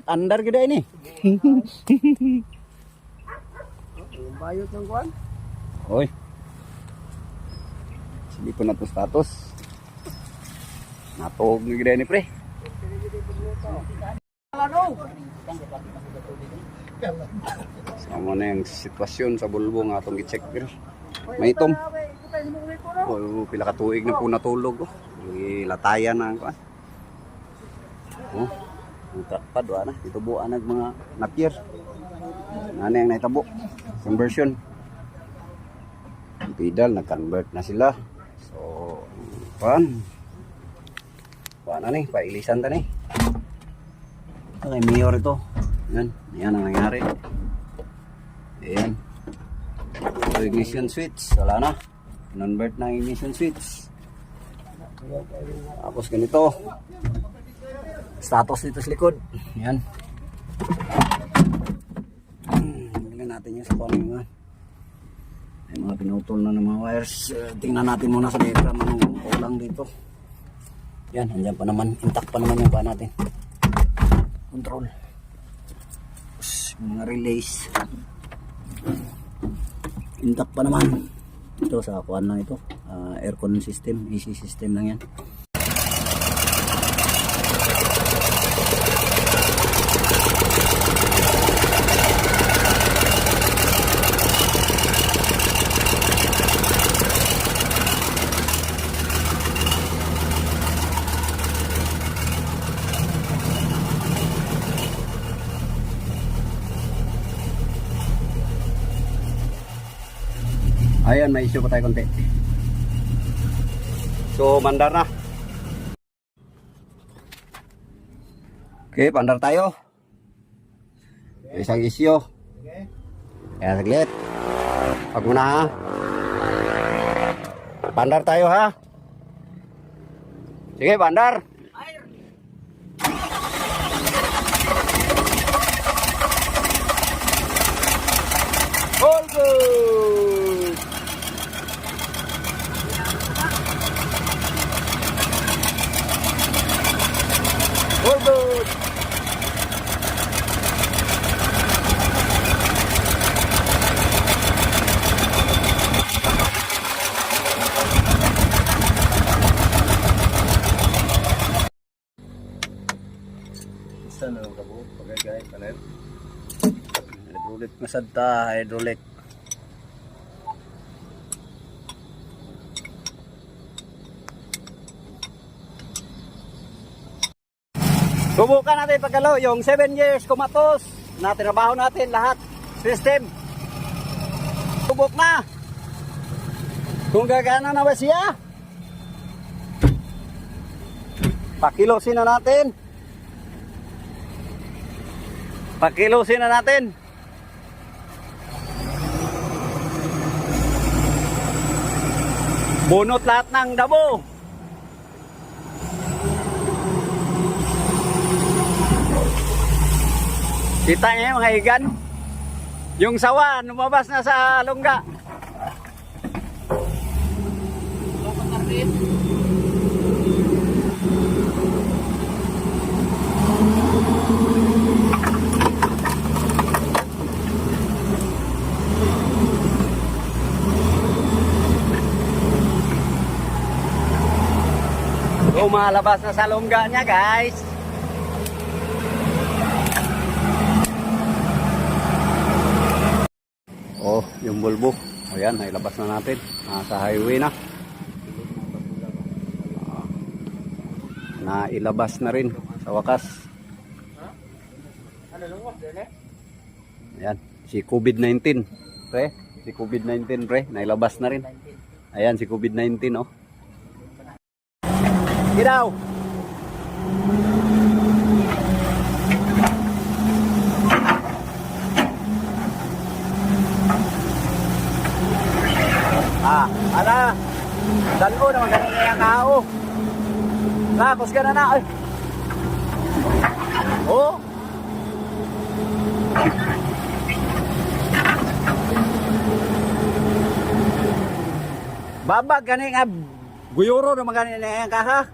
Andar gede ini. Bayot ng kuan. Oy. Hindi ko na to status. Natog ni gede ini, pre. Sama na yung sitwasyon sa bulbo nga atong i-check, pre. May itom. Oh, pila ka tuig na po natulog, oh. Latayan na kuan. Oh. Ang trapad wa na, itubuan nag mga napier. Ano yung naitabo? Conversion. Pedal na-convert na sila. So, kuan na ni, pailisan ta ni. Okay, mayor ito. Yan ang nangyari. Ayan. So, ignition switch, wala na. Convert na ignition switch. Tapos ganito. Status dito sa likod. Yan. Tingnan natin yung sa mga. May mga pinutol na ng mga wires. Tingnan natin muna sa diagram anong kulang dito. Yan, andyan pa naman. Intact pa naman yung pa natin. Control. Tapos, yung mga relays. Intact pa naman. Ito sa kuan lang ito. Aircon system, AC system lang yan. Ayan, may issue pa tayo konti. So, mandar na. Okay, pandar tayo. Isang issue. Kaya saglit. Pag muna ha. Pandar tayo ha. Sige, pandar. All good. All good. Sana ang kabo pagay panel. Hydraulic masad ta, hydraulic. Subukan natin pagkalo, yung 7 years kumatos na trabaho natin lahat, system. Subok na. Kung gagana na ba siya? Pakilosin na natin. Pakilosin na natin. Bunot lahat ng damo. Kita niyo mga higan. Yung sawa lumabas na sa lungga. Lumalabas na sa lungga niya, guys. Oh, yung bulbo. Ayan, nailabas na natin. Nasa highway na. Nailabas na rin sa wakas. Ayan, si COVID-19. Pre, si COVID-19, pre. Nailabas na rin. Ayan, si COVID-19, oh. Giraw. Ala, dalo naman ganun na yung kao. Lakos ka na na. Ay. Oh. Babag gani nga guyuro naman gani na yung kaha.